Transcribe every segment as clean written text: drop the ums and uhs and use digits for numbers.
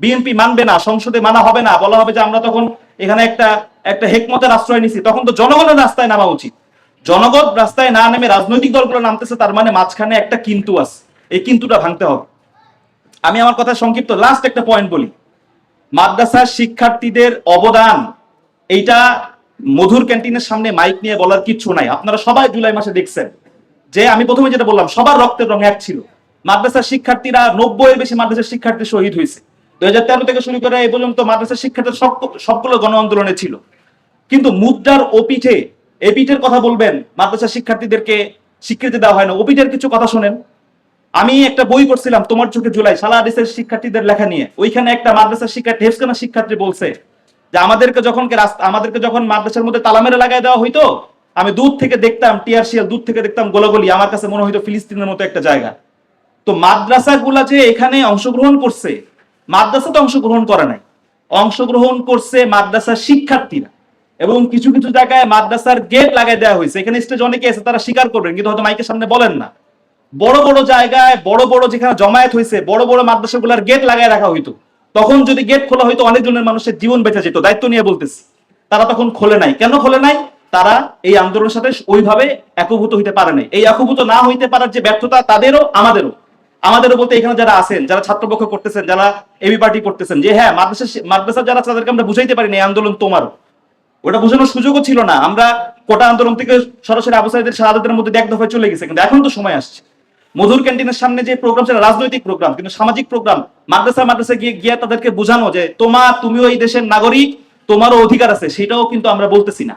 BNP মানবে না, সংসদে মানা হবে না, বলা হবে যে আমরা তখন এখানে একটা একটা হেকমতের আশ্রয় নিছি, তখন তো জনগণের রাস্তায় নামা উচিত। জনগণ রাস্তায় না নেমে রাজনৈতিক দলগুলো নামতেছে, তার মানে মাঝখানে একটা কিন্তু আছে, এই কিন্তুটা ভাঙতে হবে। আমি আমার কথা সংক্ষিপ্ত লাস্ট একটা পয়েন্ট বলি। মাদ্রাসার শিক্ষার্থীদের অবদান, এইটা মধুর ক্যান্টিনের সামনে মাইক নিয়ে বলার কিচ্ছু নাই। আপনারা সবাই জুলাই মাসে দেখছেন যে আমি প্রথমে যেটা বললাম, সবার রক্তের রং এক ছিল। মাদ্রাসার শিক্ষার্থীরা 90 এর বেশি মাদ্রাসার শিক্ষার্থী শহীদ হয়েছে। 2013 থেকে শুরু করে এই পর্যন্ত মাদ্রাসার শিক্ষার্থীর সবগুলো গণ আন্দোলনে ছিল। কিন্তু মুদ্রার ওপিঠে এপিঠের কথা বলবেন, মাদ্রাসার শিক্ষার্থীদেরকে স্বীকৃতি দেওয়া হয় না। ওপিঠের কিছু কথা শোনেন। আমি একটা বই করছিলাম তোমার চোখে জুলাই, সালা হাদিসের শিক্ষার্থীদের লেখা নিয়ে। ওইখানে একটা মাদ্রাসার শিক্ষার্থী, হেফসখানা শিক্ষার্থী বলছে যে আমাদেরকে যখন মাদ্রাসার মধ্যে তালা মেরে লাগাই দেওয়া হইতো, আমি দূর থেকে দেখতাম টিয়ারশিয়াল, দূর থেকে দেখতাম গোলাগুলি, আমার কাছে মনে হইতো ফিলিস্তিনের মতো একটা জায়গা। তো মাদ্রাসাগুলা যে এখানে অংশগ্রহণ করছে, মাদ্রাসা তো অংশগ্রহণ করে নাই, অংশগ্রহণ করছে মাদ্রাসার শিক্ষার্থীরা। এবং কিছু কিছু জায়গায় মাদ্রাসার গেট লাগাই দেওয়া হয়েছে। এখানে স্টেজ অনেকে আছে, তারা স্বীকার করবেন, কিন্তু হয়তো মাইকের সামনে বলেন না। বড় বড় জায়গায়, বড় বড় যেখানে জমায়েত হয়েছে, বড় বড় মাদ্রাসাগুলোর গেট লাগাই রাখা হইতো। তখন যদি গেট খোলা হইতো, অনেকজনের মানুষের জীবন বেঁচে যেত। দায়িত্ব নিয়ে বলতেছি, তারা তখন খোলে নাই। কেন খোলে নাই? তারা এই আন্দোলনের সাথে ওইভাবে একভূত হইতে পারে নাই। এই একভূত না হইতে পারার যে ব্যর্থতা, তাদেরও আমাদেরও বলতে এখানে যারা আছেন, যারা ছাত্রপক্ষ করতেছেন, যারা এবি পার্টি করতেছেন, যে হ্যাঁ মাদ্রাসা যারা, তাদেরকে আমরা বুঝাইতে পারিনি এই আন্দোলন তোমারও। ওটা বোঝানোর সুযোগও ছিল না। আমরা কোটা আন্দোলন থেকে সরাসরি আবু সাঈদের শাহাদাতের মধ্যে এক দফায় চলে গেছে, কিন্তু এখন তো সময় আসছে। মধুর ক্যান্টিনের সামনে যে প্রোগ্রাম, সেটা রাজনৈতিক প্রোগ্রাম, কিন্তু সামাজিক প্রোগ্রাম। মাদ্রাসা গিয়ে তাদেরকে বোঝানো যে তুমিও এই দেশের নাগরিক, তোমারও অধিকার আছে, সেটাও কিন্তু আমরা বলতেছি না।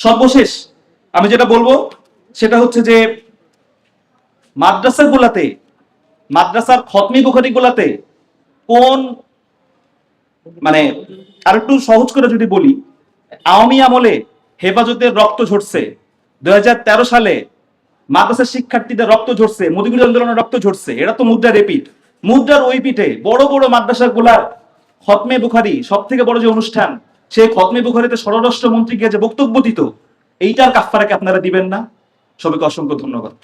সর্বশেষ আমি যেটা বলবো সেটা হচ্ছে যে মাদ্রাসার খতমি বুখারী গুলাতে কোন, মানে আর একটু সহজ করে যদি বলি, আওয়ামী আমলে হেফাজতের রক্ত ঝরছে, 2013 সালে মাদ্রাসার শিক্ষার্থীদের রক্ত ঝরছে, মুদিগুড়ি আন্দোলনের রক্ত ঝরছে। এটা তো মুদ্রার এপিঠ। মুদ্রার ওই পিঠে বড় বড় মাদ্রাসাগুলার খতমে বুখারী, সব থেকে বড় যে অনুষ্ঠান, সেই খতমে বুখারীতে স্বরাষ্ট্র মন্ত্রী গিয়ে যে বক্তব্য দিত, এইটার কাফফারাকে আপনারা দিবেন না। সবাইকে অসংখ্য ধন্যবাদ।